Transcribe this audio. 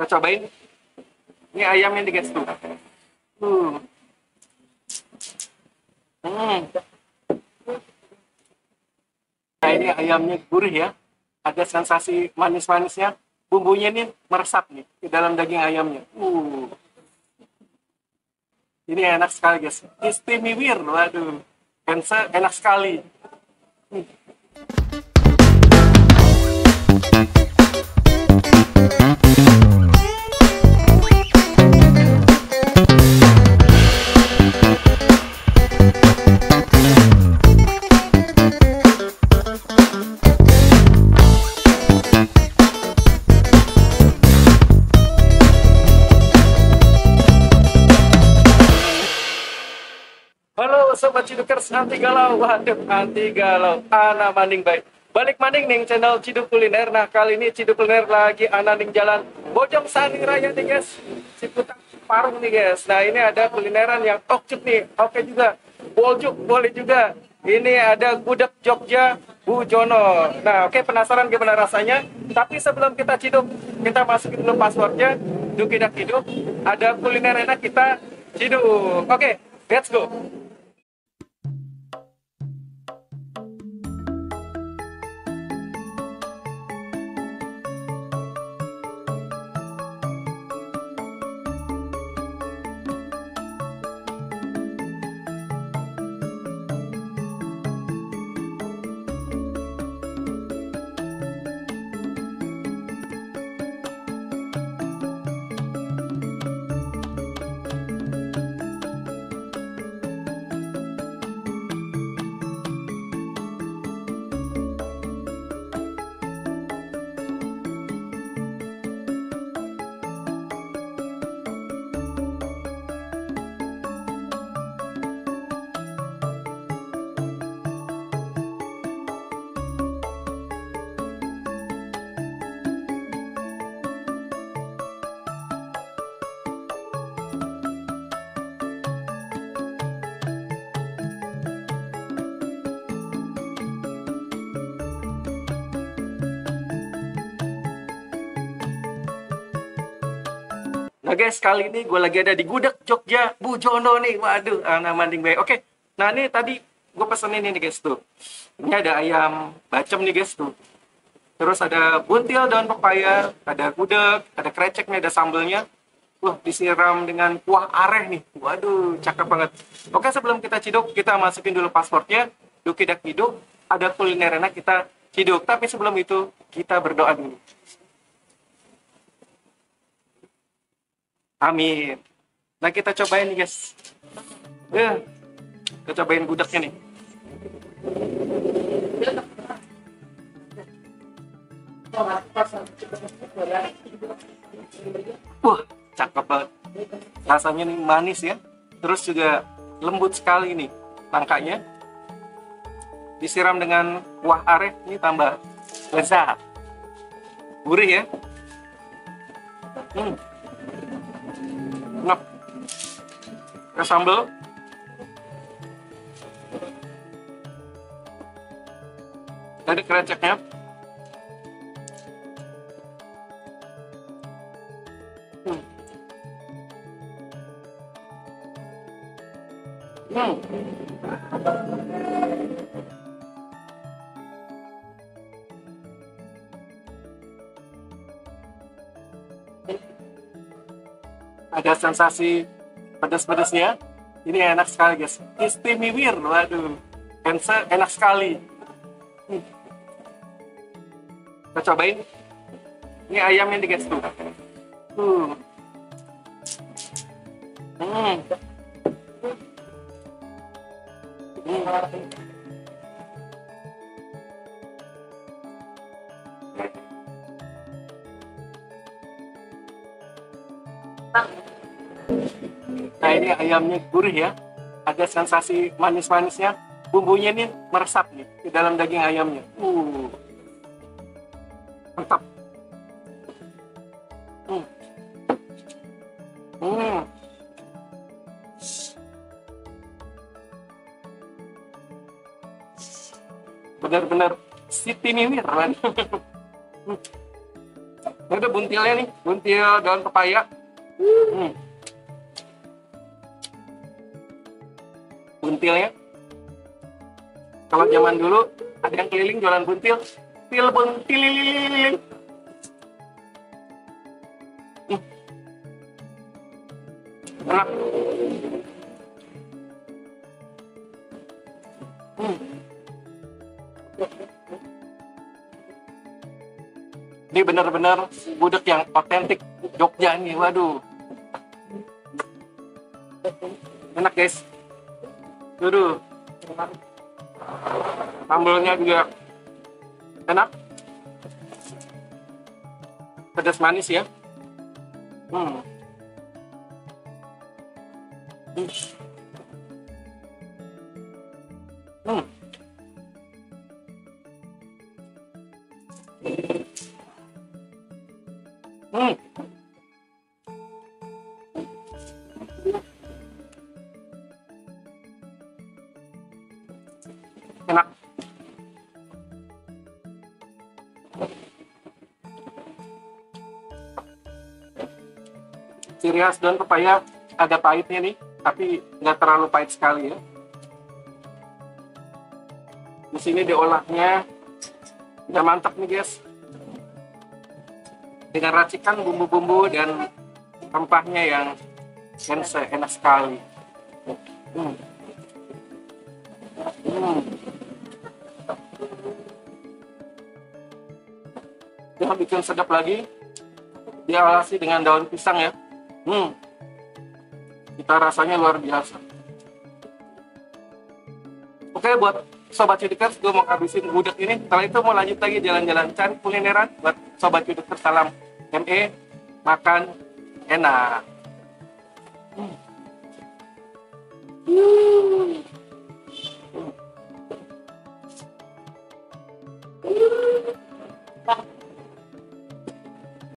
Kita cobain. Ini ayamnya nih guys tuh. Uh. Hmm. Nah ini ayamnya gurih ya. Ada sensasi manis-manisnya. Bumbunya nih meresap nih di dalam daging ayamnya. Ini enak sekali guys. Istimewa, waduh. Enak sekali. Halo Sobat Cidukers, anti galau, waduh anti galau, ana maning baik. Balik maning nih channel Ciduk Kuliner. Nah kali ini Ciduk Kuliner lagi ana ning jalan Bojong Sani Raya nih guys. Ciputat Parung nih guys. Nah ini ada kulineran yang okcuk nih, oke juga. Boljuk boleh juga. Ini ada gudeg Jogja Bu Jono. Nah oke, penasaran gimana rasanya? Tapi sebelum kita ciduk, kita masukin dulu passwordnya. Dukidak Hidup. Ada kuliner enak kita ciduk. Oke, let's go. Nah guys, kali ini gue lagi ada di gudeg Jogja Bu Jono nih. Waduh, anak manding baik. Oke, nah ini tadi gue pesenin ini guys tuh. Ini ada ayam bacem nih guys tuh. Terus ada buntil daun pepaya, ada gudeg, ada krecek nih, ada sambelnya. Wah, disiram dengan kuah areh nih. Waduh, cakep banget. Oke, sebelum kita ciduk, kita masukin dulu passwordnya. Dukidak Hidup, ada kuliner enak kita ciduk. Tapi sebelum itu, kita berdoa dulu. Amin. Nah kita cobain nih guys. Kita cobain gudegnya nih. Wah, cakep banget. Rasanya nih manis ya. Terus juga lembut sekali nih nangkanya. Disiram dengan kuah areh, ini tambah lezat. Gurih ya. Enak. Ada sambal. Ada kreceknya. Ada sensasi pedas-pedasnya. Ini enak sekali guys. Istimewa, waduh. Enak sekali. Kita cobain. Ini ayamnya nih guys tuh. Nah ini ayamnya gurih ya. Ada sensasi manis-manisnya. Bumbunya nih meresap nih di dalam daging ayamnya. Mantap. Benar-benar Siti Mimir kan. Ada buntilnya nih, buntil daun pepaya. Buntilnya. Kalau zaman dulu ada yang keliling jualan buntil, buntil. Enak. Ini benar-benar gudeg yang otentik Jogja nih, waduh. Enak guys. Waduh. Sambalnya juga enak. Pedas manis ya. Hmm. Enak. Ciri khas daun pepaya ada pahitnya nih, tapi nggak terlalu pahit sekali ya. Di sini diolahnya udah mantap nih guys, dengan racikan bumbu-bumbu dan rempahnya yang enak sekali. Yang bikin sedap lagi, diolesi dengan daun pisang ya. Kita rasanya luar biasa. Oke, buat Sobat Cudikers, gue mau habisin gudeg ini. Setelah itu mau lanjut lagi jalan-jalan cari kulineran. Buat Sobat Cudikers, salam ME, makan enak.